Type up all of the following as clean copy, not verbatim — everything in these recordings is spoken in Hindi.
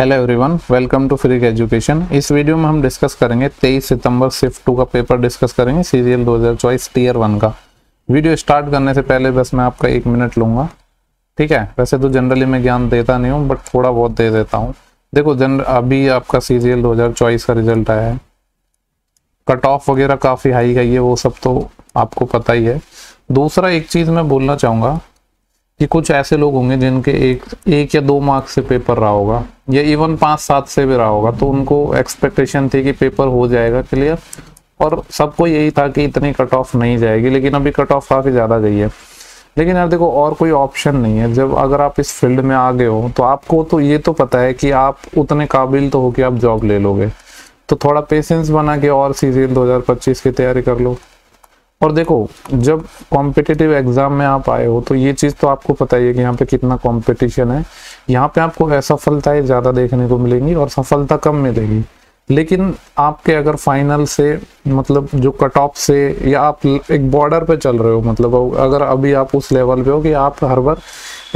Hello everyone, welcome to free education. इस वीडियो में हम डिस्कस करेंगे 23 सितंबर शिफ्ट 2 का पेपर डिस्कस करेंगे, सीजीएल 2024 टीयर 1 का। वीडियो स्टार्ट करने से पहले बस मैं आपका 1 मिनट लूँगा, ठीक है। वैसे तो जनरली मैं ज्ञान देता नहीं हूँ, बट थोड़ा बहुत दे देता हूँ। देखो अभी आपका सीजीएल 2024 का रिजल्ट आया है, कट ऑफ वगैरह काफ़ी हाई गई है, वो सब तो आपको पता ही है। दूसरा एक चीज़ मैं बोलना चाहूँगा कि कुछ ऐसे लोग होंगे जिनके एक या 2 मार्क्स से पेपर रहा होगा, या इवन 5-7 से भी रहा होगा, तो उनको एक्सपेक्टेशन थी कि पेपर हो जाएगा क्लियर, और सबको यही था कि इतनी कट ऑफ नहीं जाएगी। लेकिन अभी कट ऑफ काफ़ी ज़्यादा गई है। लेकिन यार देखो, और कोई ऑप्शन नहीं है। जब अगर आप इस फील्ड में आ गए हो तो आपको तो ये तो पता है कि आप उतने काबिल तो हो कि आप जॉब ले लोगे। तो थोड़ा पेशेंस बना के और सीजीएल 2025 की तैयारी कर लो। और देखो, जब कॉम्पिटिटिव एग्जाम में आप आए हो तो ये चीज़ तो आपको पता ही है कि यहाँ पे कितना कंपटीशन है। यहाँ पे आपको असफलताएं ज़्यादा देखने को मिलेंगी और सफलता कम मिलेगी। लेकिन आपके अगर फाइनल से मतलब जो कट ऑफ से, या आप एक बॉर्डर पे चल रहे हो, मतलब अगर अभी आप उस लेवल पे हो कि आप हर बार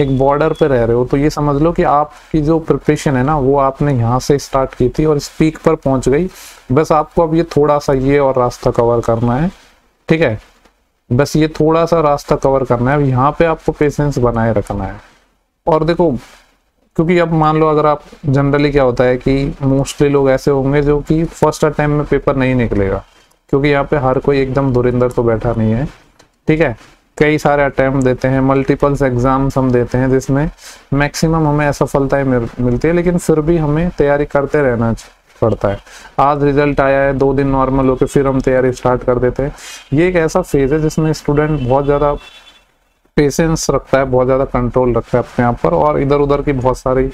एक बॉर्डर पे रह रहे हो, तो ये समझ लो कि आपकी जो प्रिपरेशन है ना, वो आपने यहाँ से स्टार्ट की थी और इस पीक पर पहुँच गई। बस आपको अब ये थोड़ा सा ये और रास्ता कवर करना है, ठीक है। बस ये थोड़ा सा रास्ता कवर करना है। अब यहाँ पे आपको पेशेंस बनाए रखना है। और देखो, क्योंकि अब मान लो अगर आप जनरली क्या होता है कि मोस्टली लोग ऐसे होंगे जो कि फर्स्ट अटेम्प्ट में पेपर नहीं निकलेगा, क्योंकि यहाँ पे हर कोई एकदम धुरंधर तो बैठा नहीं है, ठीक है। कई सारे अटेम्प्ट देते हैं, मल्टीपल्स एग्जाम्स हम देते हैं, जिसमें मैक्सिमम हमें असफलताएं मिलती है, लेकिन फिर भी हमें तैयारी करते रहना पड़ता है। आज रिजल्ट आया है, 2 दिन नॉर्मल होकर फिर हम तैयारी स्टार्ट कर देते हैं। ये एक ऐसा फेज है जिसमें स्टूडेंट बहुत ज़्यादा पेशेंस रखता है, बहुत ज़्यादा कंट्रोल रखता है अपने आप पर, और इधर उधर की बहुत सारी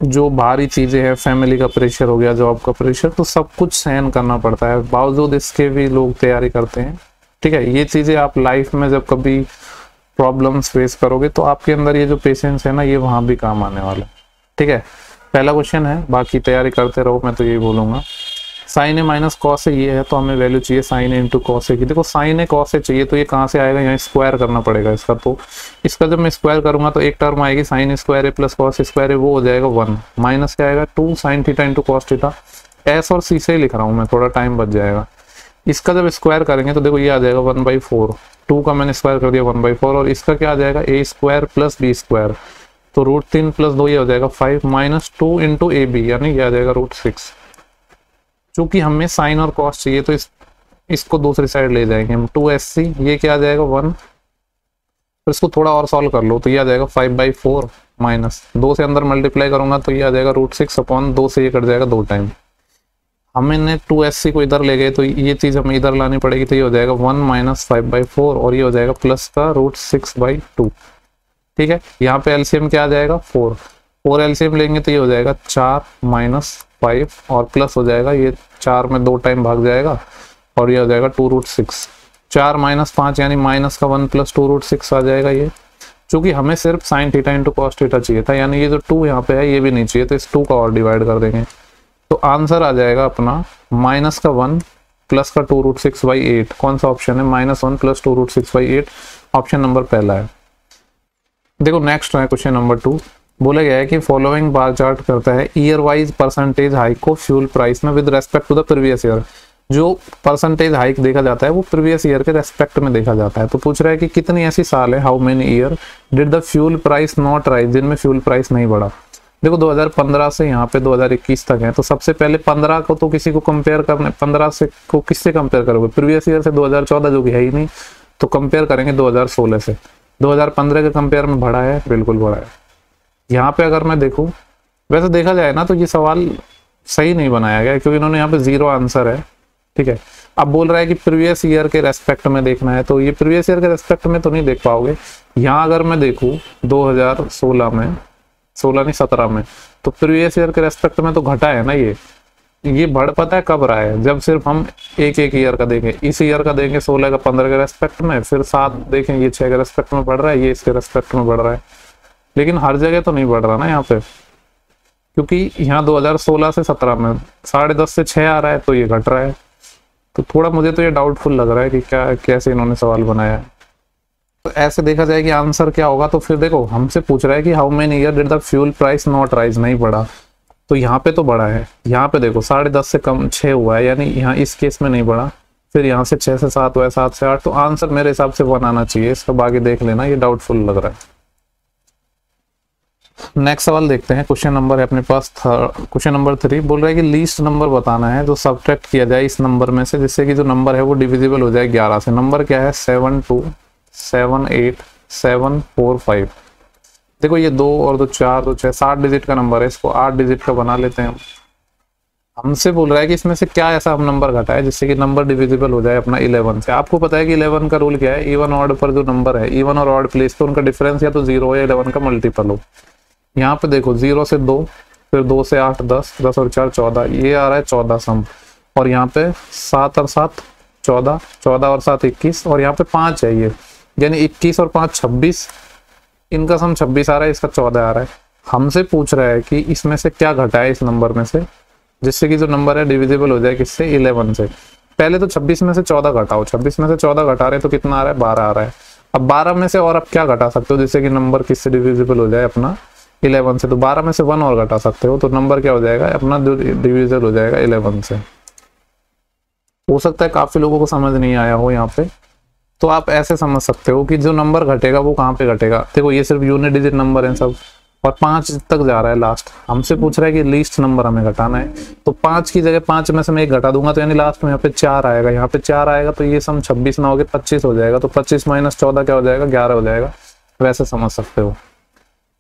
जो भारी चीज़ें हैं, फैमिली का प्रेशर हो गया, जॉब का प्रेशर, तो सब कुछ सहन करना पड़ता है। बावजूद इसके भी लोग तैयारी करते हैं, ठीक है। ये चीज़ें आप लाइफ में जब कभी प्रॉब्लम्स फेस करोगे तो आपके अंदर ये जो पेशेंस है ना, ये वहाँ भी काम आने वाला है, ठीक है। पहला क्वेश्चन है, बाकी तैयारी करते रहो, मैं तो यही बोलूँगा। Sign A minus cos A ये है, तो हमें वैल्यू चाहिए sign A into cos A की। देखो, साइन ए कॉस ए चाहिए तो ये कहाँ से आएगा, यहाँ स्क्वायर करना पड़ेगा इसका। तो इसका जब मैं स्क्वायर करूँगा तो एक टर्म आएगी साइन स्क्वायर ए प्लस कॉस स्क्वायर ए, वो हो जाएगा 1, माइनस क्या आएगा 2 sine theta into cos theta. S और सी से ही लिख रहा हूँ मैं, थोड़ा टाइम बच जाएगा। इसका जब स्क्वायर करेंगे तो देखो ये आ जाएगा 1/4, 2 का मैंने स्क्वायर कर दिया 1/4, और इसका क्या आ जाएगा ए स्क्वायर प्लस बी स्क्वायर, तो √3 + 2 ये हो जाएगा 5 माइनस 2 इंटू ए बी, यानी ये आ जाएगा √6। चूंकि हमें साइन और कॉस चाहिए तो इसको दूसरी साइड ले जाएंगे हम। 2SC ये क्या आ जाएगा 1, फिर इसको थोड़ा और सॉल्व कर लो तो ये आ जाएगा 5/4 माइनस 2 से अंदर मल्टीप्लाई करूंगा तो ये आ जाएगा √6/2 से ये कट जाएगा 2 टाइम। हमने 2SC को इधर ले गए तो ये चीज़ हमें इधर लानी पड़ेगी, तो ये हो जाएगा 1 माइनस 5/4, और ये हो जाएगा प्लस का √6/2, ठीक है। यहाँ पे एलसीएम क्या आ जाएगा 4 एलसीएम लेंगे तो ये हो जाएगा 4 माइनस 5, और प्लस हो जाएगा ये 4 में 2 टाइम भाग जाएगा, और ये हो जाएगा 2√6। 4 माइनस 5 यानी माइनस का 1 प्लस 2√6 आ जाएगा ये। चूंकि हमें सिर्फ sine theta into cos theta चाहिए था, यानी ये जो 2 यहाँ पे है ये भी नहीं चाहिए, तो इस 2 का और डिवाइड कर देंगे तो आंसर आ जाएगा अपना माइनस का 1 प्लस का 2√6/8। कौन सा ऑप्शन है, -1 प्लस 2√6/8, ऑप्शन नंबर पहला है। देखो नेक्स्ट है क्वेश्चन नंबर 2। बोला गया है कि फॉलोइंग बार चार्ट करता है ईयर वाइज परसेंटेज हाइक को फ्यूल प्राइस में with respect to the previous year. जो परसेंटेज हाइक देखा जाता है वो प्रीवियस ईयर के रेस्पेक्ट में देखा जाता है। तो पूछ रहा है कि कितनी ऐसी साल है, how many year did the fuel price not rise, जिनमें फ्यूल प्राइस नहीं बढ़ा। देखो 2015 से यहाँ पे 2021 तक है, तो सबसे पहले 15 को तो किसी को कंपेयर करने, 15 से को किससे कंपेयर करोगे, प्रीवियस ईयर से 2014 जो कि है ही नहीं, तो कंपेयर करेंगे 2016 से। 2015 के कंपेयर में बढ़ा है, बिल्कुल बढ़ा है। यहाँ पे अगर मैं देखूँ, वैसे देखा जाए ना तो ये सवाल सही नहीं बनाया गया, क्योंकि इन्होंने यहाँ पे 0 आंसर है, ठीक है। अब बोल रहा है कि प्रीवियस ईयर के रेस्पेक्ट में देखना है, तो ये प्रीवियस ईयर के रेस्पेक्ट में तो नहीं देख पाओगे। यहाँ अगर मैं देखूँ 2016 में, 16 नहीं 17 में, तो प्रीवियस ईयर के रेस्पेक्ट में तो घटा है ना ये बढ़ पता है कब रहा है, जब सिर्फ हम एक ईयर का देखें। इस ईयर का देंगे 16 का 15 के रेस्पेक्ट में, फिर 7 देखें ये 6 के रेस्पेक्ट में बढ़ रहा है, ये इसके रेस्पेक्ट में बढ़ रहा है। लेकिन हर जगह तो नहीं बढ़ रहा ना यहाँ पे, क्योंकि यहाँ 2016 से 17 में 10.5 से 6 आ रहा है, तो ये घट रहा है। तो थोड़ा मुझे तो ये डाउटफुल लग रहा है कि क्या कैसे इन्होंने सवाल बनाया है। तो ऐसे देखा जाए कि आंसर क्या होगा, तो फिर देखो हमसे पूछ रहा है कि how many year did the fuel price not rise, नहीं बढ़ा। तो यहाँ पे तो बढ़ा है, यहाँ पे देखो 10.5 से कम 6 हुआ है, यानी यहाँ इस केस में नहीं बढ़ा। फिर यहाँ से 6 से 7 हुआ है, 7 से 8, तो आंसर मेरे हिसाब से 1 आना चाहिए। इसका बाकी देख लेना, ये डाउटफुल लग रहा है। नेक्स्ट सवाल देखते हैं। क्वेश्चन नंबर है अपने पास क्वेश्चन नंबर 3, बोल रहा है कि लीस्ट नंबर बताना है जो सब्ट्रैक्ट किया जाए इस नंबर में से, जिससे कि जो नंबर है वो डिविजिबल हो जाए 11 से। नंबर क्या है? 7 2 7 8 7 4 5। देखो ये 2 और 2 4 2 6, 7 डिजिट का नंबर है, इसको 8 डिजिट का बना लेते हैं हम। हमसे बोल रहा है कि इसमें से क्या ऐसा हम नंबर घटाए जिससे कि नंबर डिविजिबल हो जाए अपना 11 से। आपको पता है कि 11 का रूल क्या है? इवन ऑड पर जो नंबर है, इवन और ऑड प्लेस पे उनका डिफरेंस या तो 0 हो या 11 का मल्टीपल हो। यहाँ पे देखो 0 से 2, फिर 2 से 8 10, 10 और 4 14, ये आ रहा है 14 सम। और यहाँ पे 7 और 7 14, 14 और 7 21, और यहाँ पे 5 है ये, यानी 21 और 5 26, इनका सम 26 आ रहा है, इसका 14 आ रहा है। हमसे पूछ रहा है कि इसमें से क्या घटाए इस नंबर में से, जिससे कि जो नंबर है डिविजिबल हो जाए किससे? 11 से। पहले तो 26 में से 14 घटाओ, 26 में से 14 घटा रहे तो कितना आ रहा है? 12 आ रहा है। अब 12 में से और अब क्या घटा सकते हो जिससे कि नंबर किससे डिविजिबल हो जाए अपना 11 से? तो 12 में से 1 और घटा सकते हो, तो नंबर क्या हो जाएगा अपना? डिविजिबल हो जाएगा 11 से। हो सकता है काफी लोगों को समझ नहीं आया हो यहाँ पे, तो आप ऐसे समझ सकते हो कि जो नंबर घटेगा वो कहाँ पे घटेगा। देखो ये सिर्फ यूनिट डिजिट नंबर है सब, और 5 तक जा रहा है लास्ट। हमसे पूछ रहा है कि लीस्ट नंबर हमें घटाना है, तो 5 की जगह 5 में से मैं 1 घटा दूंगा, तो यानी लास्ट में यहाँ पे 4 आएगा। यहाँ पे 4 आएगा तो ये सम 26 ना होगा 25 हो जाएगा, तो 25 माइनस 14 क्या हो जाएगा? 11 हो जाएगा। वैसे समझ सकते हो।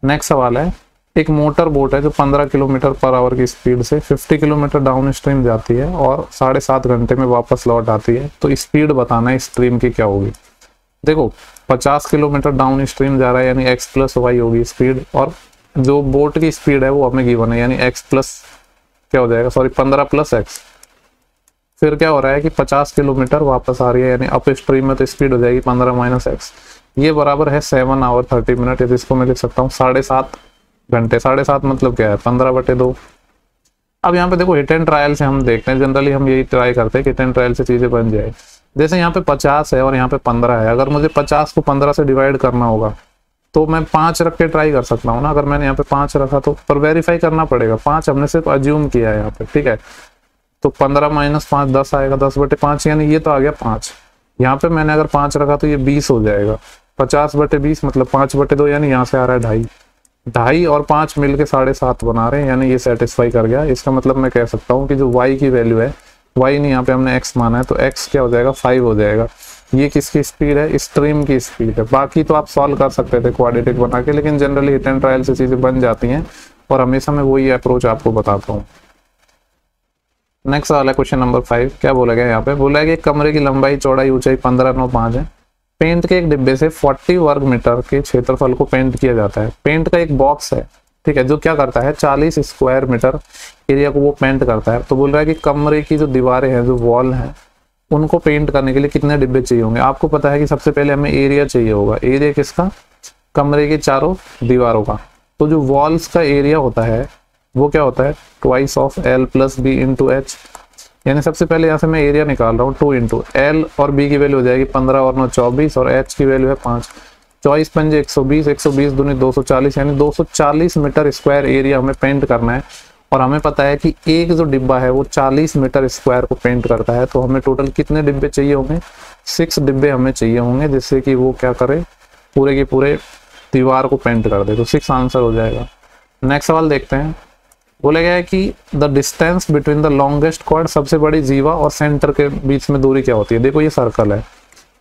नेक्स्ट सवाल है, एक मोटर बोट है जो 15 किलोमीटर पर आवर की स्पीड से 50 किलोमीटर डाउन स्ट्रीम जाती है और 7.5 घंटे में वापस लौट आती है, तो स्पीड बताना है स्ट्रीम की क्या होगी। देखो 50 किलोमीटर डाउन स्ट्रीम जा रहा है, यानी x प्लस वाई होगी स्पीड, और जो बोट की स्पीड है वो हमें गिवन है, यानी x प्लस क्या हो जाएगा? Sorry 15 plus x। फिर क्या हो रहा है कि 50 किलोमीटर वापस आ रही है, यानी अप स्ट्रीम में तो स्पीड हो जाएगी 15 माइनस x। ये बराबर है 7 आवर 30 मिनट, या जिसको मैं लिख सकता हूँ 7.5 घंटे। 7.5 मतलब क्या है? 15/2। अब यहाँ पे देखो हिट एंड ट्रायल से हम देखते हैं, जनरली हम यही ट्राई करते हैं कि हिट एंड ट्रायल से चीजें बन जाए। जैसे यहाँ पे 50 है और यहाँ पे 15 है, अगर मुझे 50 को 15 से डिवाइड करना होगा तो मैं 5 रख के ट्राई कर सकता हूँ ना। अगर मैंने यहाँ पे 5 रखा तो पर वेरीफाई करना पड़ेगा, 5 हमने सिर्फ अज्यूम किया है यहाँ पे, ठीक है। तो 15 माइनस 5 10 आएगा, 10/5, यानी ये तो आ गया 5। यहाँ पे मैंने अगर 5 रखा तो ये 20 हो जाएगा। 50/20 मतलब 5/2, यानी यहाँ से आ रहा है 2.5। 2.5 और 5 मिलके 7.5 बना रहे हैं, यानी ये सेटिस्फाई कर गया। इसका मतलब मैं कह सकता हूँ कि जो y की वैल्यू है, y नहीं यहाँ पे हमने x माना है, तो x क्या हो जाएगा? 5 हो जाएगा। ये किसकी स्पीड है? स्ट्रीम की स्पीड है। बाकी तो आप सॉल्व कर सकते थे क्वाड्रेटिक बना के, लेकिन जनरली हिट एंड ट्रायल से चीजें बन जाती हैं, और हमेशा मैं वही अप्रोच आपको बताता हूँ। नेक्स्ट सवाल है क्वेश्चन नंबर 5। क्या बोला गया यहाँ पे? बोला है कि कमरे की लंबाई चौड़ाई ऊंचाई 15.95 है। पेंट के एक डिब्बे से 40 वर्ग मीटर के क्षेत्रफल को पेंट किया जाता है। पेंट का एक बॉक्स है, ठीक है, जो क्या करता है 40 स्क्वायर मीटर एरिया को वो पेंट करता है। तो बोल रहा है कि कमरे की जो दीवारें हैं, जो वॉल हैं, उनको पेंट करने के लिए कितने डिब्बे चाहिए होंगे। आपको पता है कि सबसे पहले हमें एरिया चाहिए होगा। एरिया किसका? कमरे के चारों दीवारों का। तो जो वॉल्स का एरिया होता है वो क्या होता है? Twice of L plus B into H। यानी सबसे पहले यहाँ से मैं एरिया निकाल रहा हूँ 2 इंटू L, और B की वैल्यू हो जाएगी 15 और 9 24, और H की वैल्यू है 5। 24 पंजे 120, 120 दूनी 240, यानी 240 मीटर स्क्वायर एरिया हमें पेंट करना है। और हमें पता है कि एक जो डिब्बा है वो 40 मीटर स्क्वायर को पेंट करता है। तो हमें टोटल कितने डिब्बे चाहिए होंगे? 6 डिब्बे हमें चाहिए होंगे, जिससे कि वो क्या करे? पूरे के पूरे दीवार को पेंट कर दे। तो 6 आंसर हो जाएगा। नेक्स्ट सवाल देखते हैं। बोला गया है कि the distance between the longest chord, सबसे बड़ी जीवा और सेंटर के बीच में दूरी क्या होती है? देखो ये सर्कल है,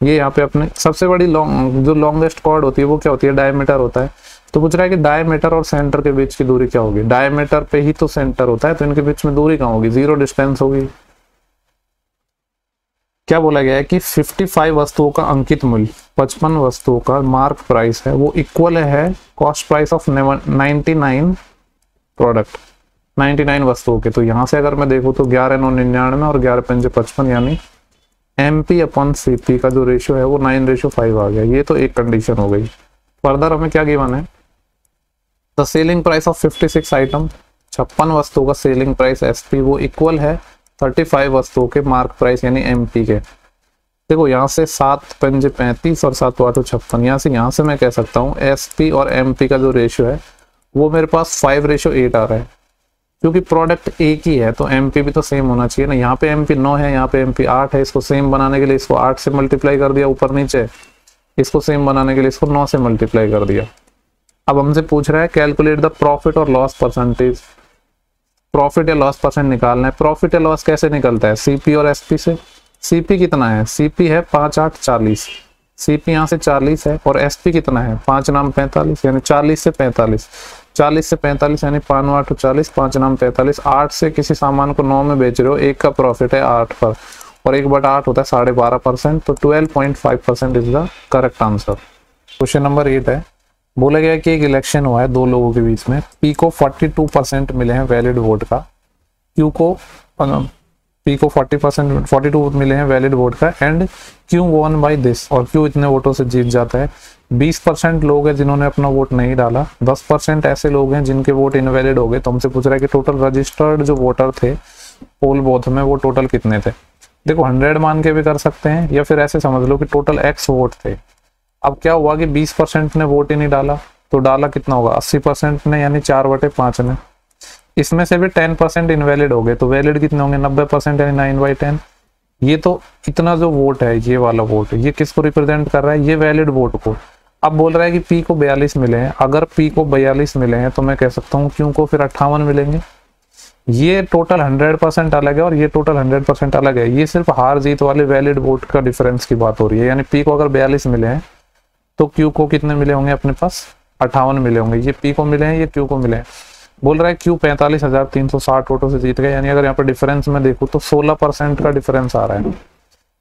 ये यहाँ पे अपने सबसे बड़ी जो लॉन्गेस्ट कॉर्ड होती है वो क्या होती है? डायमीटर होता है। तो पूछ रहा है कि डायमीटर और सेंटर के बीच की दूरी क्या होगी? डायमीटर पे ही तो सेंटर होता है, तो इनके बीच में दूरी कहाँ होगी? 0 डिस्टेंस होगी। क्या बोला गया है कि 55 वस्तुओं का अंकित मूल्य 55 वस्तुओं का मार्क प्राइस है, वो इक्वल है कॉस्ट प्राइस ऑफ 99 प्रोडक्ट, 99 वस्तुओं के। तो यहाँ से अगर मैं देखूँ तो 11/9 99 और 11×5 यानी MP/CP का जो रेशियो है वो 9:5 आ गया। ये तो एक कंडीशन हो गई। फर्दर हमें क्या गिवन है? The selling price of 56 item, 56 वस्तुओं का सेलिंग प्राइस SP वो इक्वल है 35 वस्तुओं के मार्क प्राइस यानी MP के। देखो यहाँ से 7×5 और 7×8 56, यहाँ से मैं कह सकता हूँ SP और MP का जो रेशियो है वो मेरे पास 5:8 आ रहा है। क्योंकि प्रोडक्ट एक ही है तो एमपी भी तो सेम होना चाहिए ना। यहाँ पे एमपी 9 है, यहाँ पे एमपी 8 है, इसको सेम बनाने के लिए इसको 8 से मल्टीप्लाई कर दिया ऊपर नीचे, इसको सेम बनाने के लिए इसको 9 से मल्टीप्लाई कर दिया। अब हमसे पूछ रहा है कैलकुलेट द प्रॉफिट और लॉस परसेंटेज। प्रॉफिट या लॉस परसेंट निकालना है। प्रॉफिट या लॉस कैसे निकलता है? सीपी और एसपी से। सीपी कितना है? सीपी है 5 8 40, सीपी यहाँ से 40 है, और एसपी कितना है? 5 नाम 45, यानी 40 से 45, 40 से 45 यानी 5 8 40, 5 नाम 45। 8 से किसी सामान को 9 में बेच रहे हो, एक का प्रॉफिट है 8 पर, और 1/8 होता है 12.5%, तो 12.5% is the correct answer. Question number 8 है, बोला गया कि एक इलेक्शन हुआ है दो लोगों के बीच में, पी को 42% मिले हैं वैलिड वोट का, क्यू को पी को 42 मिले हैं वैलिड वोट का, and Q won by this, और क्यू इतने वोटों से जीत जाता है। 20% लोग हैं जिन्होंने अपना वोट नहीं डाला, 10% ऐसे लोग हैं जिनके वोट इनवैलिड हो गए। तो हमसे पूछ रहा है कि टोटल रजिस्टर्ड जो वोटर थे पोल बूथ में वो टोटल कितने थे। देखो 100 मान के भी कर सकते हैं, या फिर ऐसे समझ लो कि टोटल x वोट थे। अब क्या हुआ कि 20% ने वोट ही नहीं डाला, तो डाला कितना होगा? 80% ने, यानी 4/5 ने। इसमें से भी 10% इनवैलिड हो गए, तो वैलिड कितने होंगे? 90%, यानी 9/10। ये तो इतना जो वोट है, ये वाला वोट, ये किसको रिप्रेजेंट कर रहा है? ये वैलिड वोट को। अब बोल रहा है कि पी को 42 मिले हैं। अगर पी को 42 मिले हैं तो मैं कह सकता हूँ क्यू को फिर 58 मिलेंगे। ये टोटल 100% अलग है और ये टोटल 100% अलग है। ये सिर्फ हार जीत वाले वैलिड वोट का डिफरेंस की बात हो रही है, यानी पी को अगर 42 मिले हैं तो क्यू को कितने मिले होंगे अपने पास? 58 मिले होंगे। ये पी को मिले हैं, ये क्यू को मिले हैं। बोल रहा है क्यू 45,360 वोटों से जीत गए, यानी अगर यहाँ पर डिफरेंस में देखूँ तो 16% का डिफरेंस आ रहा है।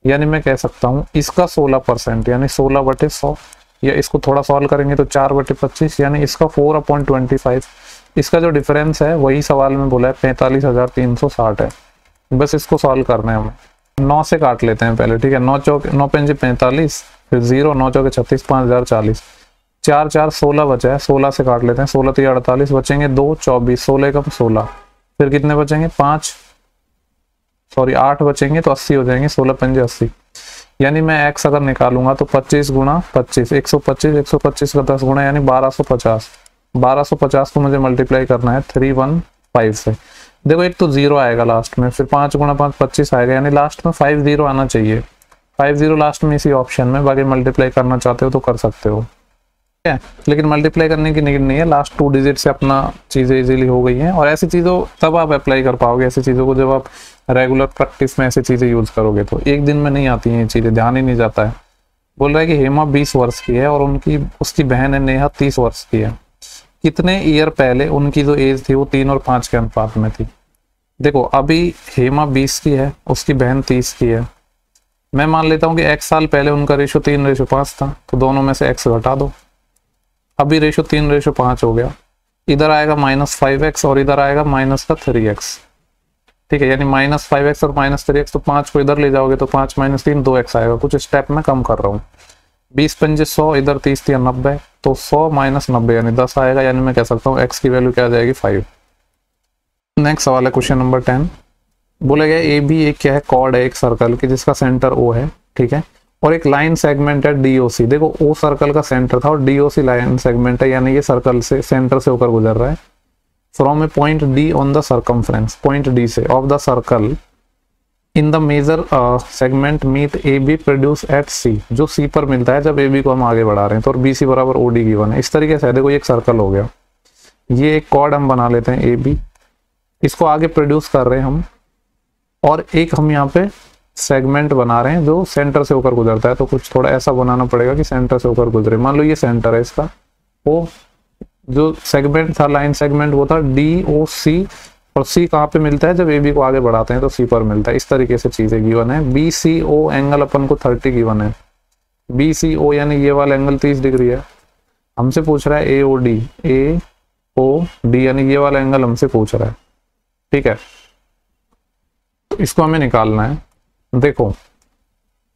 यानी मैं कह सकता हूँ इसका 16%, यानी 16/100, या इसको थोड़ा सॉल्व करेंगे तो 4/25, यानी इसका 4/25। इसका जो डिफरेंस है वही सवाल में बोला है 45,360 है। बस इसको सॉल्व करना है हमें। 9 से काट लेते हैं पहले, ठीक है। 9 चौक 9 पंजे 45, फिर 0, 9 चौके 36, 5040, 4 4 16 बचा है। 16 से काट लेते हैं, 16 3 48, बचेंगे 2 24, 16 का 16, फिर कितने बचेंगे? 8 बचेंगे, तो 80 हो जाएंगे। 16 पंजे 80, यानी मैं x अगर निकालूंगा तो 25 गुणा 25, 125, 125 का 10 गुणा, यानी 1250। 1250 को मुझे मल्टीप्लाई करना है 315 से। देखो एक तो 0 आएगा लास्ट में, फिर 5 गुणा 5 25 आएगा, यानी लास्ट में 50 आना चाहिए। 50 लास्ट में इसी ऑप्शन में। बाकी मल्टीप्लाई करना चाहते हो तो कर सकते हो, ठीक है। लेकिन मल्टीप्लाई करने की नीड नहीं है, लास्ट 2 डिजिट से अपना चीज़ें इजीली हो गई हैं। और ऐसी चीज़ों तब आप अप्लाई कर पाओगे ऐसी चीज़ों को जब आप रेगुलर प्रैक्टिस में ऐसी चीज़ें यूज करोगे। तो एक दिन में नहीं आती हैं ये चीज़ें, ध्यान ही नहीं जाता है। बोल रहा है कि हेमा 20 वर्ष की है और उसकी बहन है नेहा 30 वर्ष की है। कितने ईयर पहले उनकी जो एज थी वो 3 और 5 के अनुपात में थी। देखो अभी हेमा 20 की है, उसकी बहन 30 की है। मैं मान लेता हूँ कि x साल पहले उनका रेशो 3:5 था, तो दोनों में से x घटा दो। अभी रेशो 3:5 हो गया। इधर आएगा -5x और इधर आएगा -3x, ठीक है। यानी -5x और -3x, तो 5 को इधर ले जाओगे तो 5 - 3 2x आएगा। कुछ स्टेप में कम कर रहा हूँ। 20 पंजे 100, इधर 30 3 90, तो 100 - 90 यानी 10 आएगा। यानी मैं कह सकता हूँ x की वैल्यू क्या आ जाएगी? 5। नेक्स्ट सवाल है क्वेश्चन नंबर 10। बोला गया ए बी एक क्या है? कॉर्ड है एक सर्कल की जिसका सेंटर O है, ठीक है, और एक लाइन सेगमेंट है DOC। देखो O सर्कल का सेंटर था और DOC लाइन सेगमेंट है, यानी ये सर्कल से सेंटर से होकर गुजर रहा है। From a point D on the circumference, point D से of the circle in the major segment meet AB produce at C, जो C पर मिलता है जब AB को हम आगे बढ़ा रहे हैं। तो और BC बराबर OD गिवन है। इस तरीके से है। देखो ये एक सर्कल हो गया, ये एक कॉर्ड हम बना लेते हैं AB, इसको आगे प्रोड्यूस कर रहे हैं हम, और एक हम यहाँ पे सेगमेंट बना रहे हैं जो सेंटर से होकर गुजरता है। तो कुछ थोड़ा ऐसा बनाना पड़ेगा कि सेंटर से होकर गुजरे। मान लो ये सेंटर है इसका, वो जो सेगमेंट था लाइन सेगमेंट वो था DOC, और C कहाँ पे मिलता है? जब AB को आगे बढ़ाते हैं तो C पर मिलता है। इस तरीके से चीजें गिवन है। BCO एंगल अपन को 30 गिवन है। BCO यानी ये वाला एंगल 30 डिग्री है। हमसे पूछ रहा है AOD यानी ये वाला एंगल हमसे पूछ रहा है, ठीक है। इसको हमें निकालना है। देखो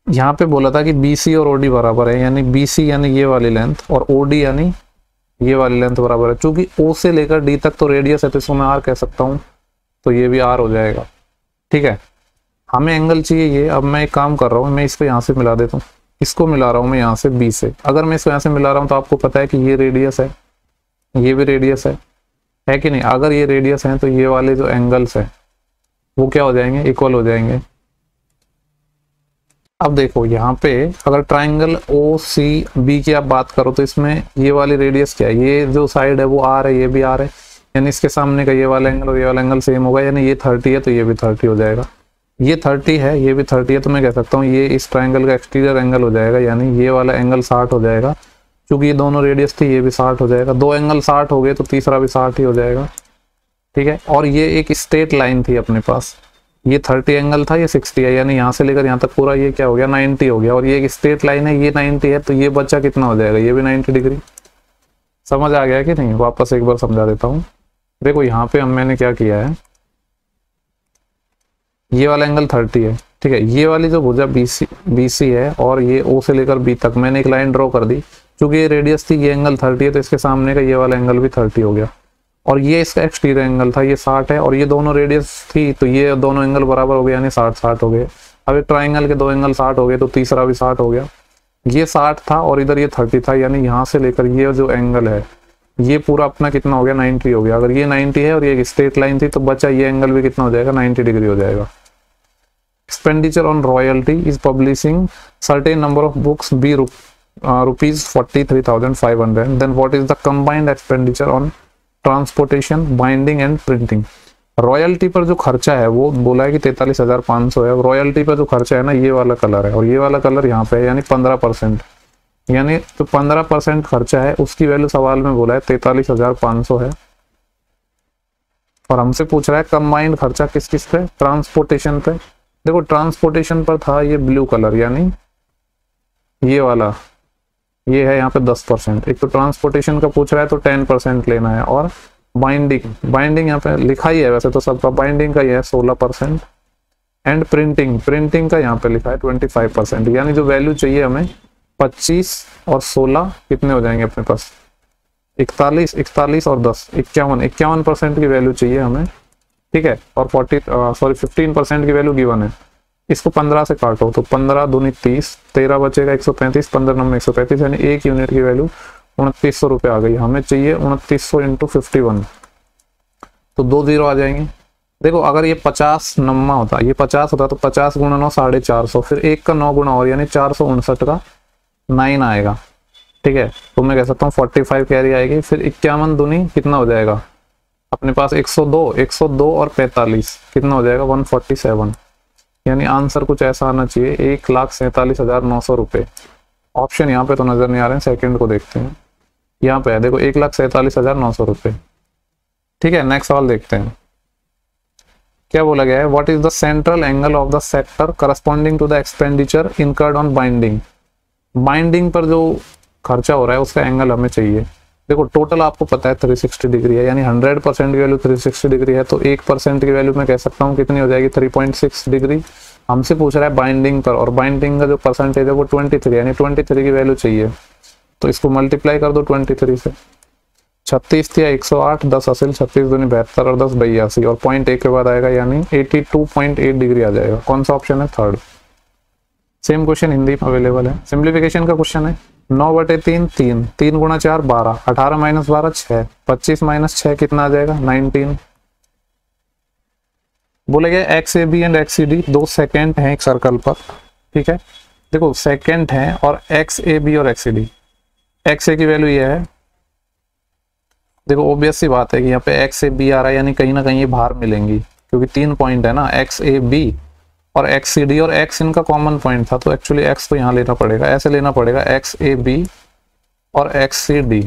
यहाँ पे बोला था कि BC और OD बराबर है, यानी BC यानी ये वाली लेंथ और OD यानी ये वाली लेंथ बराबर है। चूंकि O से लेकर D तक तो रेडियस है, तो इसको मैं R कह सकता हूँ, तो ये भी R हो जाएगा, ठीक है। हमें एंगल चाहिए ये। अब मैं एक काम कर रहा हूँ, मैं इसको यहाँ से मिला देता हूँ, इसको मिला रहा हूँ मैं यहाँ से B से। अगर मैं इसको यहाँ से मिला रहा हूँ तो आपको पता है कि ये रेडियस है, ये भी रेडियस है, है कि नहीं। अगर ये रेडियस है तो ये वाले जो एंगल्स है वो क्या हो जाएंगे, इक्वल हो जाएंगे। अब देखो यहाँ पे अगर ट्राइंगल ओ सी बी की आप बात करो तो इसमें ये वाली रेडियस क्या है, ये जो साइड है वो आर है, ये भी आर है, यानी इसके सामने का ये वाला एंगल और ये वाला एंगल सेम होगा, यानी ये 30 है तो ये भी 30 हो जाएगा। ये 30 है, ये भी 30 है, तो मैं कह सकता हूँ ये इस ट्राइंगल का एक्सटीरियर एंगल हो जाएगा, यानी ये वाला एंगल 60 हो जाएगा। क्योंकि ये दोनों रेडियस थी, ये भी 60 हो जाएगा। दो एंगल 60 हो गए तो तीसरा भी 60 ही हो जाएगा। ठीक है, और ये एक स्ट्रेट लाइन थी अपने पास, ये 30 एंगल था, ये 60 है, यानी यहाँ से लेकर यहाँ तक पूरा ये क्या हो गया, 90 हो गया। और ये एक स्ट्रेट लाइन है, ये 90 है, तो ये बच्चा कितना हो जाएगा, ये भी 90 डिग्री। समझ आ गया कि नहीं, वापस एक बार समझा देता हूँ। देखो यहाँ पे मैंने क्या किया है, ये वाला एंगल 30 है, ठीक है, ये वाली जो भुजा BC है और ये O से लेकर B तक मैंने एक लाइन ड्रॉ कर दी। क्योंकि ये रेडियस थी, ये एंगल 30 है, तो इसके सामने का ये वाला एंगल भी 30 हो गया। और ये इसका एक्सटीरियर एंगल था, ये 60 है, और ये दोनों रेडियस थी तो ये दोनों एंगल बराबर हो गए, यानी 60-60 हो गए। अब एक ट्राइंगल के दो एंगल 60 हो गए तो तीसरा भी 60 हो गया। ये 60 था और इधर ये 30 था, यानी यहाँ से लेकर ये जो एंगल है ये पूरा अपना कितना हो गया, 90 हो गया। अगर ये 90 है और ये एक स्ट्रेट लाइन थी तो बचा ये एंगल भी कितना हो जाएगा, 90 डिग्री हो जाएगा। Expenditure on royalty is publishing certain number of books be rupees 43,500, then what is the combined expenditure on transportation, binding and printing. Royalty पर जो खर्चा है वो बोला है कि 43,500 है। रॉयल्टी पर जो खर्चा है ना, ये वाला कलर है और ये वाला कलर यहाँ पे है, यानी 15%, यानी तो 15% खर्चा है, उसकी वैल्यू सवाल में बोला है 43,500 है। और हमसे पूछ रहा है कंबाइंड खर्चा किस किस पे, ट्रांसपोर्टेशन पे। देखो ट्रांसपोर्टेशन पर था ये ब्लू कलर, यानी ये वाला, ये है यहाँ पे 10%। एक तो ट्रांसपोर्टेशन का पूछ रहा है तो 10% लेना है। और बाइंडिंग यहाँ पे लिखा ही है वैसे तो सबका, बाइंडिंग का ये है 16%। एंड प्रिंटिंग का यहाँ पे लिखा है 25%, यानी जो वैल्यू चाहिए हमें 25 और 16 कितने हो जाएंगे अपने पास, 41 और 10 51% की वैल्यू चाहिए हमें। ठीक है, और 15% की वैल्यू गिवन है। इसको 15 से काटो तो 15 दूनी 30, 13 बचेगा 135, 15 नंबर 135, यानी एक यूनिट की वैल्यू 2900 रुपये आ गई। हमें चाहिए 2900 इंटू 51, तो 2 0 आ जाएंगे। देखो अगर ये 50 नम्मा होता, ये 50 होता तो 50 गुणा 9 450, फिर 1 का 9 गुणा और, यानी 459 का 9 आएगा। ठीक है, तो मैं कह सकता हूँ 45 कैरी आएगी। फिर 51 दूनी कितना हो जाएगा अपने पास, 102 और 45 कितना हो जाएगा, 147, यानी आंसर कुछ ऐसा आना चाहिए 1,47,900 रुपये। ऑप्शन यहाँ पे तो नजर नहीं आ रहे हैं, सेकंड को देखते हैं। यहाँ पे है देखो 1,47,900 रुपये। ठीक है, नेक्स्ट सवाल देखते हैं क्या बोला गया है। What is the central angle of the sector corresponding to the expenditure incurred on binding. Binding पर जो खर्चा हो रहा है उसका एंगल हमें चाहिए। देखो टोटल आपको पता है 360 डिग्री है, यानी 100% की वैल्यू 360 डिग्री है, तो 1% की वैल्यू मैं कह सकता हूँ कितनी हो जाएगी, 3.6 डिग्री। हमसे पूछ रहा है बाइंडिंग पर, और बाइंडिंग का जो परसेंटेज है वो 23, यानी 23 की वैल्यू चाहिए। तो इसको मल्टीप्लाई कर दो 23 से। 36 या 108, 10 असिल 36 दूनी 72 और 10 82, और 0.1 के बाद आएगा, यानी 82.8 डिग्री आ जाएगा। कौन सा ऑप्शन है, थर्ड। सेम क्वेश्चन हिंदी में अवेलेबल है। सिंप्लीफिकेशन का क्वेश्चन है। 9/3 3, 3 गुणा 4 12, 18 माइनस 12 6, 25 माइनस 6 कितना आ जाएगा, 19। बोले गए XAB एंड XCD दो सेकेंड हैं एक सर्कल पर। ठीक है, देखो सेकेंड है और XAB और XCD, XA की वैल्यू ये है। देखो ऑब्वियस सी बात है कि यहाँ पे XAB आ रहा है, यानी कहीं ना कहीं ये बाहर मिलेंगी, क्योंकि 3 पॉइंट है ना, XAB और XCD, और X इनका कॉमन पॉइंट था, तो एक्चुअली X तो यहाँ लेना पड़ेगा, ऐसे लेना पड़ेगा XAB और XCD,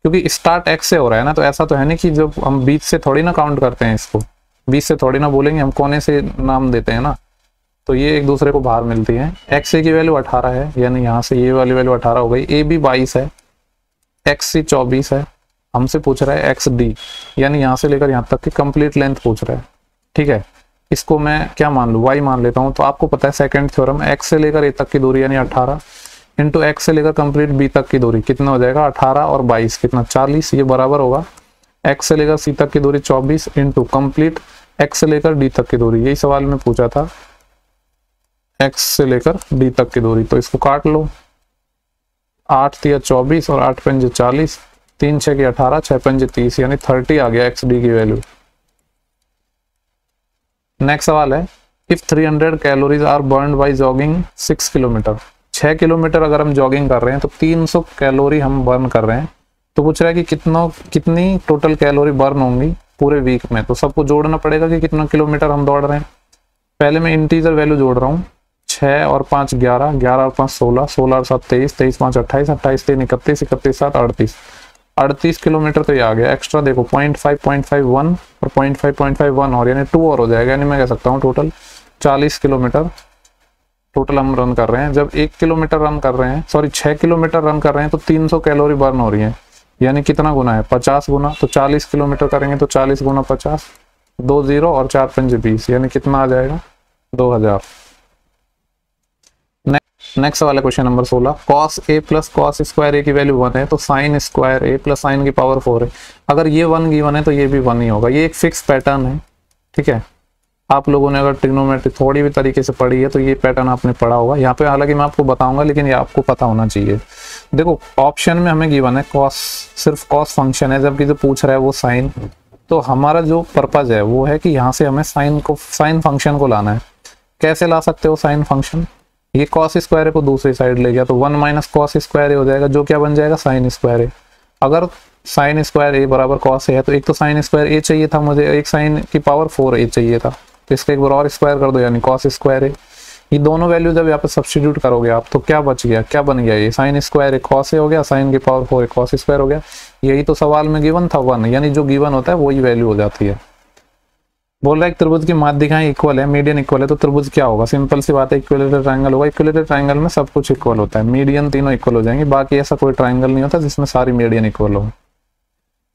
क्योंकि स्टार्ट X से हो रहा है ना, तो ऐसा तो है नहीं कि जब हम बीच से थोड़ी ना काउंट करते हैं, इसको बीच से थोड़ी ना बोलेंगे, हम कोने से नाम देते हैं ना, तो ये एक दूसरे को बाहर मिलती है। XA की वैल्यू 18 है, यानी यहाँ से ये वाली वैल्यू 18 हो गई। AB 22 है, XC 24 है। हमसे पूछ रहा है XD, यानी यहाँ से लेकर यहाँ तक की कंप्लीट लेंथ पूछ रहा है। ठीक है, इसको मैं क्या मान लूँ, Y मान लेता हूँ। तो आपको पता है सेकंड थ्योरम, X से लेकर A तक की दूरी यानी 18 इंटू X से लेकर कंप्लीट B तक की दूरी कितना हो जाएगा, 18 और 22 कितना, 40। ये बराबर होगा X से लेकर C तक की दूरी 24 इंटू कंप्लीट X से लेकर D तक की दूरी। यही सवाल में पूछा था, X से लेकर D तक की दूरी। तो इसको काट लो, 8 तिया 24 और 8 पंजे 40, 3 6 की 18, 6 पंजे 30, यानी 30 आ गया XD की वैल्यू। नेक्स्ट सवाल है, if 300 calories are burn by jogging 6 kilometre, 6 kilometre अगर हम जॉगिंग कर रहे हैं तो 300 कैलोरी हम बर्न कर रहे हैं। तो पूछ रहा है कि कितनी टोटल कैलोरी बर्न होंगी पूरे वीक में। तो सबको जोड़ना पड़ेगा कि कितना किलोमीटर हम दौड़ रहे हैं। पहले मैं इंटीजर वैल्यू जोड़ रहा हूँ, 6 और 5 11, 11 और 5 16, 16 और 7 23, 23 5 28, 28 3 31, 31 7 38, 38 किलोमीटर तो ये आ गया। एक्स्ट्रा देखो 0.5 0.5 1 और 0.5 0.5 1 और, यानी 2 और हो जाएगा। यानी मैं कह सकता हूँ टोटल 40 किलोमीटर टोटल हम रन कर रहे हैं। जब 1 किलोमीटर रन कर रहे हैं, सॉरी 6 किलोमीटर रन कर रहे हैं तो 300 कैलोरी बर्न हो रही है। यानी कितना गुना है, 50 गुना। तो 40 किलोमीटर करेंगे तो 40 गुना 50, 2 0 और 4 पंजे 20, यानी कितना आ जाएगा 2000। नेक्स्ट वाला question number 16, cos a plus cos square a की वैल्यू 1 है तो sine square a plus sign की पावर 4 है। अगर ये 1 गिवन है तो ये भी 1 ही होगा। ये एक फिक्स पैटर्न है, ठीक है। आप लोगों ने अगर ट्रिग्नोमेट्री थोड़ी भी तरीके से पढ़ी है तो ये पैटर्न आपने पढ़ा होगा। यहाँ पे हालांकि मैं आपको बताऊंगा, लेकिन ये आपको पता होना चाहिए। देखो ऑप्शन में हमें गिवन है कॉस, सिर्फ कॉस फंक्शन है, जबकि जो पूछ रहा है वो साइन। तो हमारा जो पर्पज है वो है कि यहाँ से हमें साइन फंक्शन को लाना है। कैसे ला सकते हो साइन फंक्शन, ये कॉस स्क्वायर को दूसरी साइड ले गया तो 1 माइनस कॉस स्क्वायर हो जाएगा, जो क्या बन जाएगा साइन स्क्वायर। अगर साइन स्क्वायर ए बराबर कॉस है तो एक तो साइन स्क्वायर ए चाहिए था मुझे, एक साइन की पावर 4 ए चाहिए था, तो इसका एक बार और स्क्वायर कर दो यानी कॉस स्क्वायर ए। ये दोनों वैल्यू जब यहाँ पे सब्स्टिट्यूट करोगे आप तो क्या बच गया, क्या बन गया, ये sine square A cos A हो गया, साइन की पावर 4 ए कॉस स्क्वायर हो गया। यही तो सवाल में गिवन था 1, यानी जो गिवन होता है वही वैल्यू हो जाती है। बोल रहा है त्रिभुज की माध्यिकाएं इक्वल है, मीडियन इक्वल है, तो त्रिभुज क्या होगा, सिंपल सी बात है इक्विलेटरल ट्रायंगल होगा। इक्विलेटरल ट्रायंगल में सब कुछ इक्वल होता है, मीडियन तीनों इक्वल हो जाएंगे। बाकी ऐसा कोई ट्रायंगल नहीं होता जिसमें सारी मीडियन इक्वल हो।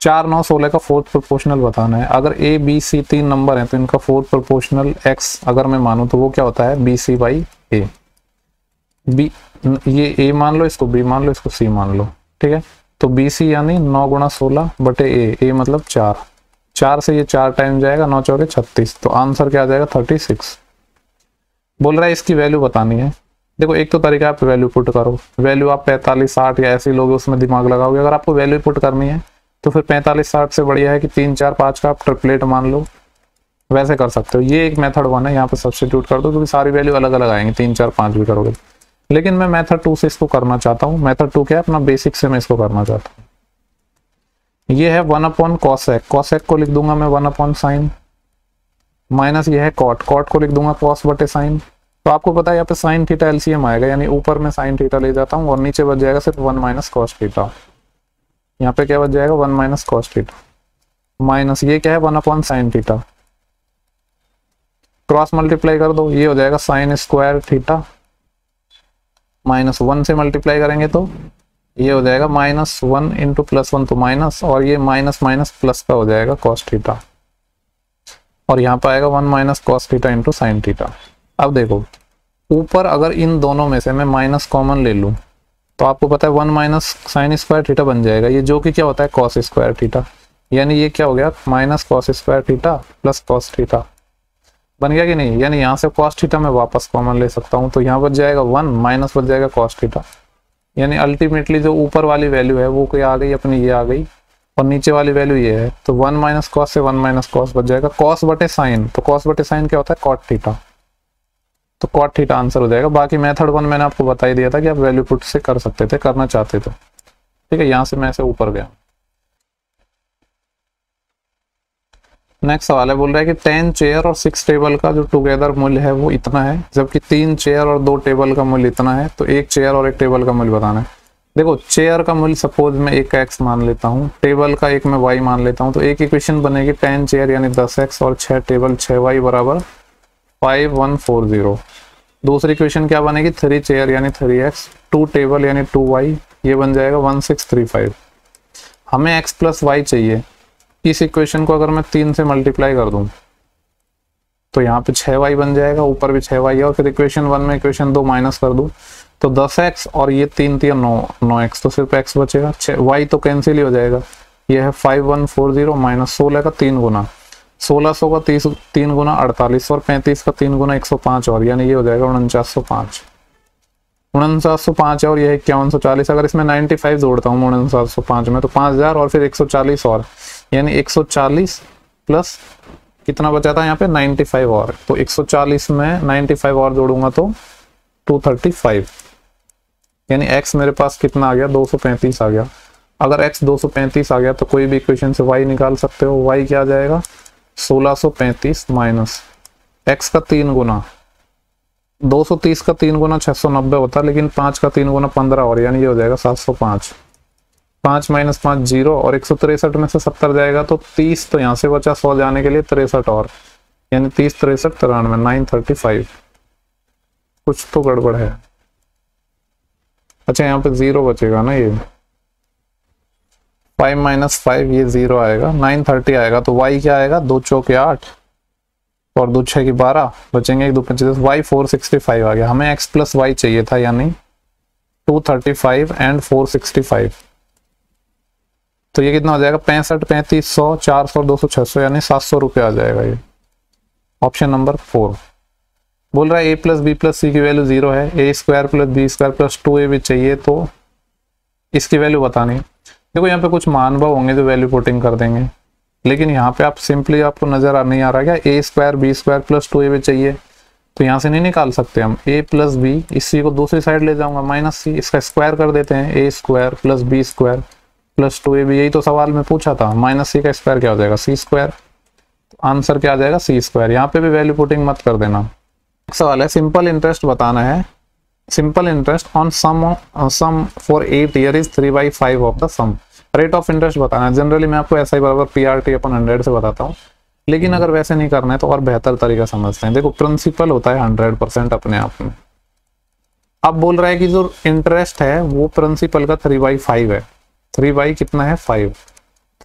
4 9 16 का फोर्थ प्रोपोर्शनल बताना है। अगर ए बी सी 3 नंबर है तो इनका फोर्थ प्रोपोर्शनल एक्स अगर मैं मानूं तो वो क्या होता है B C by A. B ये ए मान लो, इसको बी मान लो, इसको सी मान लो, ठीक है। तो बी सी यानी 9 गुणा 16 बटे ए मतलब 4, 4 से ये 4 टाइम जाएगा, 9 चौके 36, तो आंसर क्या आ जाएगा 36। बोल रहा है इसकी वैल्यू बतानी है। देखो एक तो तरीका आप वैल्यू पुट करो, वैल्यू आप 45 60 या ऐसे लोग उसमें दिमाग लगाओगे। अगर आपको वैल्यू पुट करनी है तो फिर 45 60 से बढ़िया है कि 3 4 5 का आप ट्रिपलेट मान लो, वैसे कर सकते हो। ये एक मेथड 1 है, यहाँ पे सब्स्टिट्यूट कर दो क्योंकि सारी वैल्यू अलग अलग आएंगी, 3 4 5 भी करोगे। लेकिन मैं मेथड 2 से इसको करना चाहता हूँ। मेथड 2 क्या है, अपना बेसिक से मैं इसको करना चाहता हूँ। ये है 1 अपॉन कॉसेक, कॉसेक को लिख दूंगा मैं 1 अपॉन साइन, माइनस ये है कॉट, कॉट को लिख दूंगा कॉस बटे साइन। तो आपको पता है यहाँ पे साइन थीटा एलसीएम आएगा, यानी ऊपर में साइन थीटा ले जाता हूँ और नीचे बच जाएगा सिर्फ 1 माइनस कॉस थीटा। यहाँ पे क्या बच जाएगा 1 माइनस कॉस थीटा, माइनस ये क्या है 1 upon sine theta, cross multiply कर दो, ये हो जाएगा साइन स्क्वायर थीटा, माइनस 1 से मल्टीप्लाई करेंगे तो ये हो जाएगा -1 इंटू +1 तो माइनस, और ये माइनस माइनस प्लस का हो जाएगा कॉस थीटा, और यहाँ पर आएगा 1 minus cos theta into sine theta. अब देखो ऊपर अगर इन दोनों में से मैं माइनस कॉमन ले लूँ तो आपको पता है 1 माइनस साइन स्क्वायर थीटा बन जाएगा, ये जो कि क्या होता है कॉस स्क्वायर थीटा, यानी ये क्या हो गया minus cos square theta plus cos theta बन गया कि नहीं। यानी यहाँ से कॉस थीटा मैं वापस कॉमन ले सकता हूँ, तो यहाँ बच जाएगा 1 माइनस बच जाएगा कॉस थीटा, यानी अल्टीमेटली जो ऊपर वाली वैल्यू है वो क्या आ गई अपनी, ये आ गई, और नीचे वाली वैल्यू ये है। तो 1 माइनस कॉस से 1 माइनस कॉस बच जाएगा कॉस बटे साइन, तो कॉस बटे साइन क्या होता है कॉट थीटा, तो कॉट थीटा आंसर हो जाएगा। बाकी मेथड 1 मैंने आपको बता ही दिया था कि आप वैल्यू पुट से कर सकते थे, करना चाहते थे, ठीक है। यहाँ से मैं ऐसे ऊपर गया। नेक्स्ट सवाल है, बोल रहा है कि 10 चेयर और 6 टेबल का जो टुगेदर मूल्य है वो इतना है, जबकि 3 चेयर और 2 टेबल का मूल्य इतना है, तो 1 चेयर और 1 टेबल का मूल्य बताना है। देखो चेयर का मूल्य सपोज मैं 1 का x मान लेता हूँ, टेबल का 1 मैं y मान लेता हूँ, तो एक इक्वेशन बनेगी 10 चेयर यानी 10x और 6 टेबल 6y बराबर 5140। दूसरी इक्वेशन क्या बनेगी 3 चेयर यानी 3x, 2 टेबल यानी 2y, ये बन जाएगा 1635। हमें x प्लस y चाहिए। इस इक्वेशन को अगर मैं 3 से मल्टीप्लाई कर दूं तो यहाँ पे 6y बन जाएगा, ऊपर भी 6y है, और फिर इक्वेशन 1 में इक्वेशन 2 माइनस कर दूं तो 10x और ये 3 3 9x, तो सिर्फ x बचेगा, y तो कैंसिल ही हो जाएगा। ये है 5140 माइनस 16 का 3 गुना 1600 का 3 गुना 48 और 35 का 3 गुना 105, और यानी ये हो जाएगा 4905। 4905 है और ये 5140। अगर इसमें 95 जोड़ता हूँ 4905 में तो 5000 और फिर 140 और, यानी 140 प्लस कितना बचा था यहाँ पे 95 और, तो 140 में 95 और जोड़ूंगा तो 235, यानी x मेरे पास कितना आ गया 235 आ गया। अगर x 235 आ गया तो कोई भी इक्वेशन से y निकाल सकते हो। y क्या आ जाएगा 1635 माइनस x का 3 गुना 230 का 3 गुना 690 होता है, लेकिन 5 का 3 गुना 15 और, यानी ये हो जाएगा 705। 5 माइनस 5 0 और 163 में से 70 जाएगा तो 30, तो यहाँ से बचा 100 जाने के लिए 63 और, यानी 30 63 93 935। कुछ तो गड़बड़ है। अच्छा यहाँ पे 0 बचेगा ना, ये 5 माइनस 5 ये 0 आएगा, 930 आएगा। तो y क्या आएगा 2 चौके 8 और 2 6 की 12, बचेंगे 1 2 25, y 465 आ गया। हमें x प्लस y चाहिए था, यानी 235 एंड 465। तो ये कितना हो जाएगा 65 35 100 400 200 600, यानी 700 रुपये आ जाएगा। ये ऑप्शन नंबर 4 बोल रहा है a plus B plus C की वैल्यू 0 है, a square plus B square plus 2a भी चाहिए, तो इसकी वैल्यू बतानी है। देखो यहाँ पे कुछ मान भाव होंगे जो वैल्यू पुटिंग कर देंगे, लेकिन यहाँ पे आप सिंपली आपको नजर नहीं आ रहा क्या a square B square plus 2a भी चाहिए, तो यहाँ से नहीं निकाल सकते हम। a प्लस बी, इसी को दूसरी साइड ले जाऊंगा माइनस सी, इसका स्क्वायर कर देते हैं, a square plus B square plus 2ab, यही तो सवाल में पूछा था। माइनस सी का स्क्वायर क्या हो जाएगा सी स्क्वायर, तो आंसर क्या आ जाएगा सी स्क्वायर। यहाँ पे भी वैल्यू पुटिंग मत कर देना। सवाल है सिंपल इंटरेस्ट बताना है। Simple interest on sum for 8 year is 3/5 of the sum. Rate of interest बताना है। जनरली मैं आपको ऐसा ही बराबर PRT/100 से बताता हूँ, लेकिन अगर वैसे नहीं करना है तो और बेहतर तरीका समझते हैं। देखो प्रिंसिपल होता है 100% अपने आप में। अब बोल रहा है कि जो इंटरेस्ट है वो प्रिंसिपल का 3/5 है। 3 कितना है 5।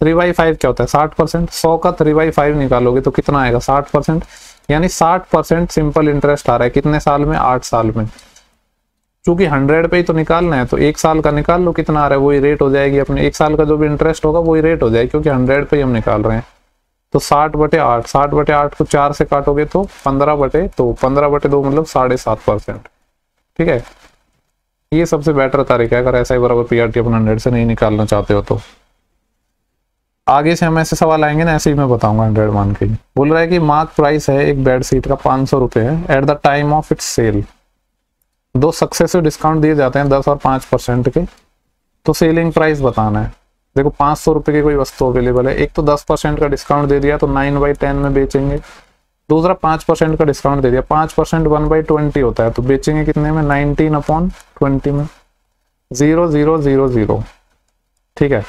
3/5 क्या होता है 60%। 100 का 3/5 निकालोगे तो कितना आएगा 60%, यानी 60% सिंपल इंटरेस्ट आ रहा है। कितने साल में 8 साल में। चूंकि 100 पे ही तो निकालना है तो 1 साल का निकाल लो कितना आ रहा है, वही रेट हो जाएगी अपने। 1 साल का जो भी इंटरेस्ट होगा वही रेट हो जाएगी, क्योंकि 100 पे ही हम निकाल रहे हैं। तो 60/8, 60/8 को 4 से काटोगे तो 15/2 मतलब 7.5%। ठीक है, ये सबसे बेटर तरीका है अगर ऐसा ही बराबर PRT/100 से नहीं निकालना चाहते हो तो। आगे से हम ऐसे सवाल आएंगे ना, ऐसे ही मैं बताऊंगा 100 मान के। बोल रहा है कि मार्क प्राइस है एक बेड शीट का 500 रुपये है at the time of its sale. 2 successive discount दिए जाते हैं 10 और 5% के, तो सेलिंग प्राइस बताना है। देखो 500 रुपये की कोई वस्तु अवेलेबल है, एक तो 10% का डिस्काउंट दे दिया तो 9/10 में बेचेंगे, दूसरा 5% का डिस्काउंट दे दिया, 5% 1/20 होता है, तो बेचेंगे कितने में 19/20 में। 0 0 0 0। ठीक है,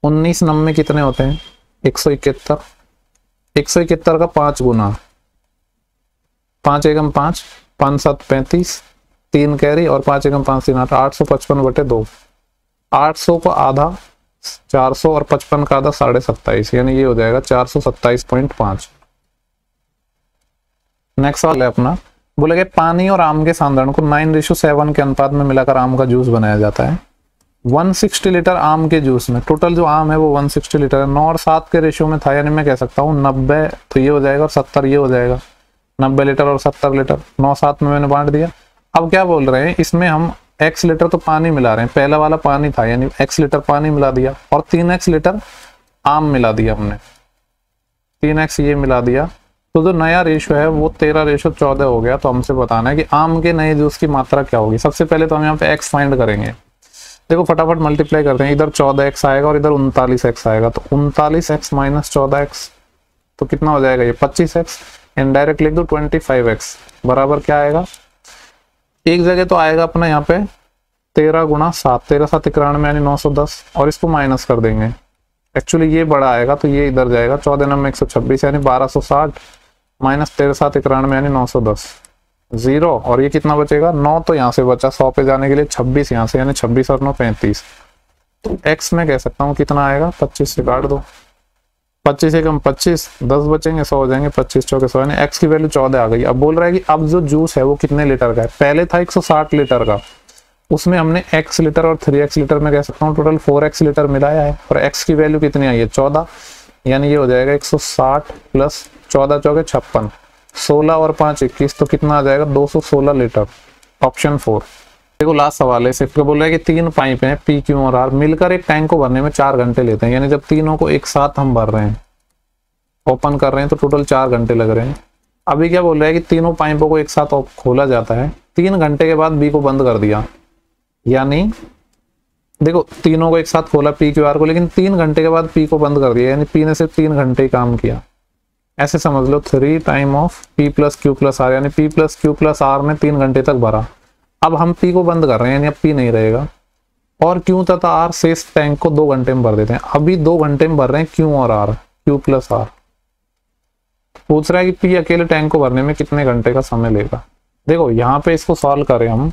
19 9 कितने होते हैं 171। 171 का 5 गुना, 5 एकम 5, 5 7 35, 3 कैरी और 5 एकम 5 3 8, 855/2। 800 को आधा 400 और 55 का आधा 27.5, यानी ये हो जाएगा 427.5। नेक्स्ट सवाल है अपना। बोले कि पानी और आम के सांद्रण को 9:7 के अनुपात में मिलाकर आम का जूस बनाया जाता है। 160 लीटर आम के जूस में टोटल जो आम है वो 160 लीटर है। 9 और 7 के रेशियो में था, यानी मैं कह सकता हूँ 90 तो ये हो जाएगा और 70 ये हो जाएगा। 90 लीटर और 70 लीटर 9 7 में मैंने बांट दिया। अब क्या बोल रहे हैं, इसमें हम x लीटर तो पानी मिला रहे हैं, पहला वाला पानी था यानी x लीटर पानी मिला दिया और 3x लीटर आम मिला दिया हमने, 3x ये मिला दिया, तो जो नया रेशो है वो 13:14 हो गया। तो हमसे बताना है कि आम के नए जूस की मात्रा क्या होगी। सबसे पहले तो हम यहाँ पे x फाइंड करेंगे। देखो फटाफट मल्टीप्लाई करते हैं, इधर 14x आएगा और इधर 39x आएगा, तो 39x माइनस 14x तो कितना हो जाएगा ये 25x। इनडायरेक्ट लिख दो 25x बराबर क्या आएगा, एक जगह तो आएगा अपना यहाँ पे 13 गुना 7, 13 7 91 यानी 910, और इसको माइनस कर देंगे। एक्चुअली ये बड़ा आएगा तो ये इधर जाएगा, 14 9 126 यानी 1260 माइनस 13 7 91 यानी 910, 0 और ये कितना बचेगा 9, तो यहाँ से बचा 100 पे जाने के लिए 26 यहाँ से, यानी 26 और 9 35। तो x में कह सकता हूँ कितना आएगा 25 से काट दो, 25 से कम 25, 10 बचेंगे 100 हो जाएंगे, 25 चौके 100 यानी x की वैल्यू 14 आ गई। अब बोल रहा है कि अब जो जूस है वो कितने लीटर का है। पहले था 160 लीटर का, उसमें हमने x लीटर और 3x लीटर में कह सकता हूँ टोटल 4x लीटर मिलाया है, और x की वैल्यू कितनी आई है 14, यानी ये हो जाएगा 160 प्लस 14 चौके 56, 16 और 5 21, तो कितना आ जाएगा 216 लीटर। ऑप्शन 4। देखो लास्ट सवाल है, सिर्फ बोल रहा है कि 3 पाइप हैं पी क्यू और आर, मिलकर एक टैंक को भरने में 4 घंटे लेते हैं। यानी जब तीनों को एक साथ हम भर रहे हैं, ओपन कर रहे हैं, तो टोटल 4 घंटे लग रहे हैं। अभी क्या बोल रहा है कि तीनों पाइपों को एक साथ खोला जाता है, 3 घंटे के बाद बी को बंद कर दिया। यानी देखो तीनों को एक साथ खोला पी क्यू आर को, लेकिन 3 घंटे के बाद पी को बंद कर दिया। यानी पी ने सिर्फ 3 घंटे ही काम किया। ऐसे समझ लो 3 time of P plus Q plus R, यानी P plus Q plus R ने 3 घंटे तक भरा। अब हम पी को बंद कर रहे हैं, यानी अब पी नहीं रहेगा, और क्यू तथा आर शेष टैंक को 2 घंटे में भर देते हैं। अभी 2 घंटे में भर रहे हैं क्यू और आर, क्यू प्लस आर। पूछ रहा है कि पी अकेले टैंक को भरने में कितने घंटे का समय लेगा। देखो यहाँ पे इसको सॉल्व करें हम,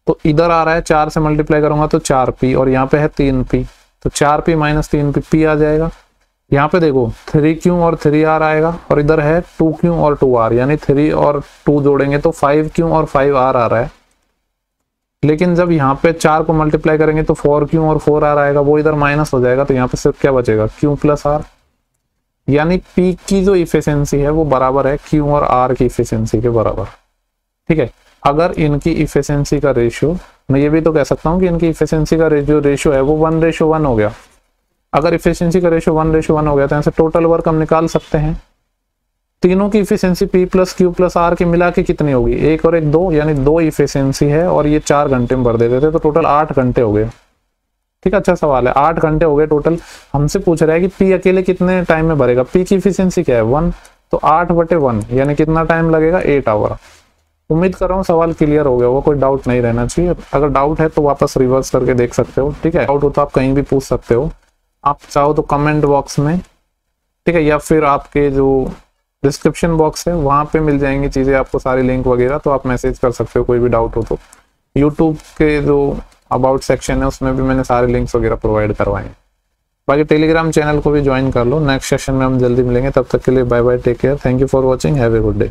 तो इधर आ रहा है 4 से मल्टीप्लाई करूंगा तो 4p, और यहाँ पे है 3p, तो 4p माइनस 3p, p आ जाएगा। यहाँ पे देखो 3q और 3r आएगा, और इधर है 2q और 2r, यानी 3 और 2 जोड़ेंगे तो 5q और 5r आ रहा है। लेकिन जब यहाँ पे 4 को मल्टीप्लाई करेंगे तो 4q और 4r आएगा, वो इधर माइनस हो जाएगा, तो यहाँ पे सिर्फ क्या बचेगा, q प्लस r। यानी p की जो इफिशियंसी है वो बराबर है q और r की इफिशियंसी के बराबर। ठीक है, अगर इनकी इफिशियंसी का रेशियो, मैं ये भी तो कह सकता हूँ कि इनकी इफिशियंसी का रेशियो है वो 1:1 हो गया। अगर इफिशियंसी का रेशियो 1:1 हो गया तो यहाँ से टोटल वर्क हम निकाल सकते हैं। तीनों की efficiency P plus Q plus R की मिला के कितनी होगी, 1 और 1 2, यानी 2 इफिशियंसी है, और ये 4 घंटे में भर देते थे, तो टोटल 8 घंटे हो गए। ठीक है, अच्छा सवाल है, 8 घंटे हो गए टोटल। हमसे पूछ रहा है कि P अकेले कितने टाइम में भरेगा। P की इफिशियंसी क्या है 1, तो 8/1, यानी कितना टाइम लगेगा, 8 आवर। उम्मीद कर रहा हूँ सवाल क्लियर हो गया होगा, कोई डाउट नहीं रहना चाहिए। अगर डाउट है तो वापस रिवर्स करके देख सकते हो। ठीक है, डाउट हो तो आप कहीं भी पूछ सकते हो, आप चाहो तो कमेंट बॉक्स में, ठीक है, या फिर आपके जो डिस्क्रिप्शन बॉक्स है वहां पे मिल जाएंगी चीजें आपको, सारी लिंक वगैरह, तो आप मैसेज कर सकते हो कोई भी डाउट हो तो। यूट्यूब के जो अबाउट सेक्शन है उसमें भी मैंने सारे लिंक्स वगैरह प्रोवाइड करवाए हैं। बाकी टेलीग्राम चैनल को भी ज्वाइन कर लो। नेक्स्ट सेशन में हम जल्दी मिलेंगे, तब तक के लिए bye bye, take care, thank you for watching, have a good day.